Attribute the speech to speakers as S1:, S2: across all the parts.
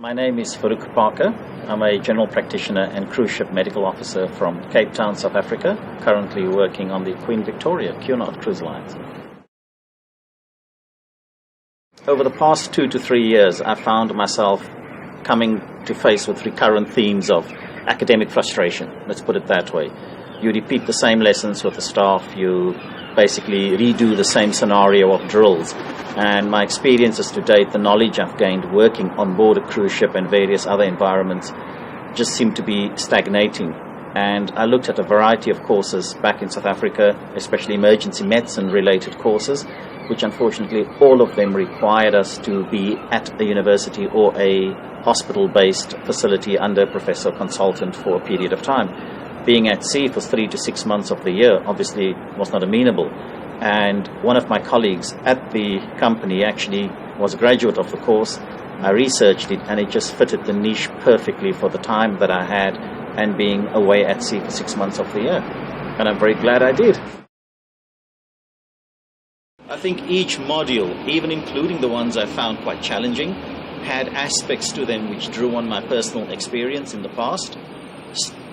S1: My name is Farouk Parker. I'm a general practitioner and cruise ship medical officer from Cape Town, South Africa, currently working on the Queen Victoria Cunard Cruise Lines. Over the past 2 to 3 years, I found myself coming to face with recurrent themes of academic frustration, let's put it that way. You repeat the same lessons with the staff, you basically redo the same scenario of drills. And my experiences to date, the knowledge I've gained working on board a cruise ship and various other environments just seem to be stagnating. And I looked at a variety of courses back in South Africa, especially emergency medicine related courses, which unfortunately all of them required us to be at a university or a hospital-based facility under professor consultant for a period of time. Being at sea for 3 to 6 months of the year obviously was not amenable. And one of my colleagues at the company actually was a graduate of the course. I researched it and it just fitted the niche perfectly for the time that I had and being away at sea for 6 months of the year. And I'm very glad I did. I think each module, even including the ones I found quite challenging, had aspects to them which drew on my personal experience in the past,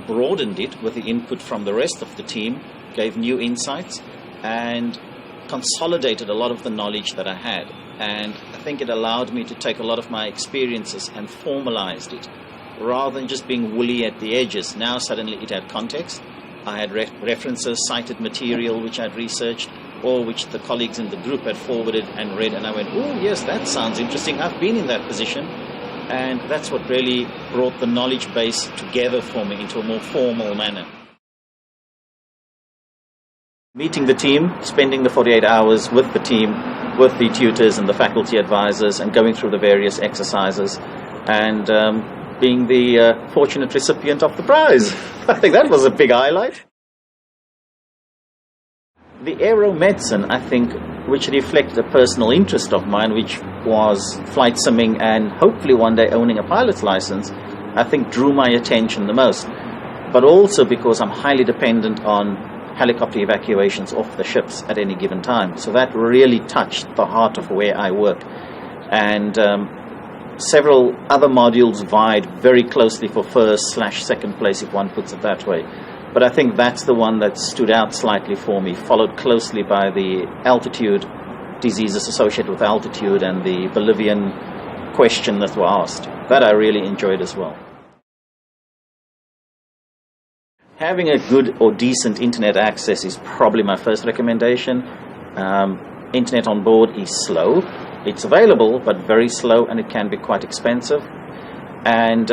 S1: broadened it with the input from the rest of the team, gave new insights, and consolidated a lot of the knowledge that I had. And I think it allowed me to take a lot of my experiences and formalized it. Rather than just being woolly at the edges, now suddenly it had context. I had references, cited material which I'd researched, or which the colleagues in the group had forwarded and read, and I went, oh yes, that sounds interesting, I've been in that position. And that's what really brought the knowledge base together for me into a more formal manner. Meeting the team, spending the 48 hours with the team, with the tutors and the faculty advisors, and going through the various exercises, and being the fortunate recipient of the prize. I think that was a big highlight. The aeromedicine, I think, which reflected a personal interest of mine, which was flight simming and hopefully one day owning a pilot's license, I think drew my attention the most. But also because I'm highly dependent on helicopter evacuations off the ships at any given time. So that really touched the heart of where I work. And several other modules vied very closely for first/second place, if one puts it that way. But I think that's the one that stood out slightly for me, followed closely by the altitude, diseases associated with altitude, and the Bolivian question that were asked. That I really enjoyed as well. Having a good or decent internet access is probably my first recommendation. Internet on board is slow. It's available, but very slow, and it can be quite expensive. And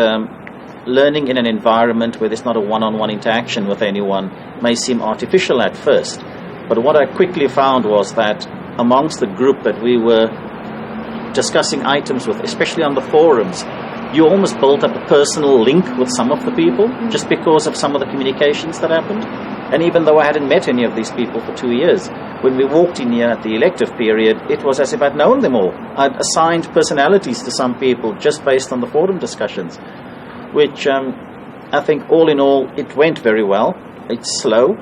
S1: learning in an environment where there's not a one-on-one interaction with anyone may seem artificial at first. But what I quickly found was that amongst the group that we were discussing items with, especially on the forums, you almost built up a personal link with some of the people just because of some of the communications that happened. And even though I hadn't met any of these people for 2 years, when we walked in here at the elective period, it was as if I'd known them all. I'd assigned personalities to some people just based on the forum discussions, which I think all in all, it went very well. It's slow,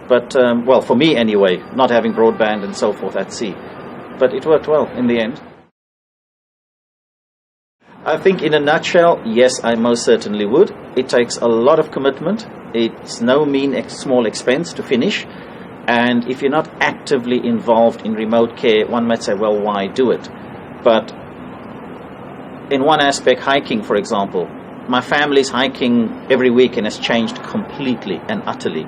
S1: but, well, for me anyway, not having broadband and so forth at sea. But it worked well in the end. I think in a nutshell, yes, I most certainly would. It takes a lot of commitment. It's no small expense to finish. And if you're not actively involved in remote care, one might say, well, why do it? But in one aspect, hiking, for example, my family's hiking every week and has changed completely and utterly.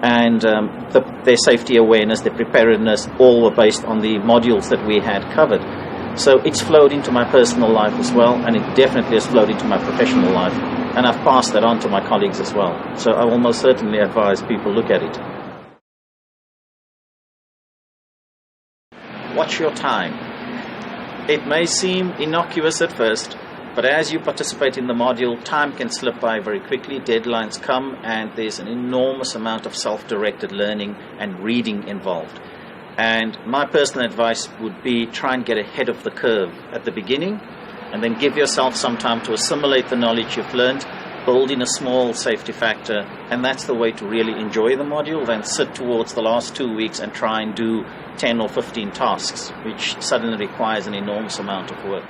S1: And their safety awareness, their preparedness, all were based on the modules that we had covered. So it's flowed into my personal life as well, and it definitely has flowed into my professional life. And I've passed that on to my colleagues as well. So I will most certainly advise people look at it. Watch your time. It may seem innocuous at first, but as you participate in the module, time can slip by very quickly, deadlines come, and there's an enormous amount of self-directed learning and reading involved. And my personal advice would be try and get ahead of the curve at the beginning, and then give yourself some time to assimilate the knowledge you've learned, build in a small safety factor, and that's the way to really enjoy the module. Then sit towards the last 2 weeks and try and do 10 or 15 tasks, which suddenly requires an enormous amount of work.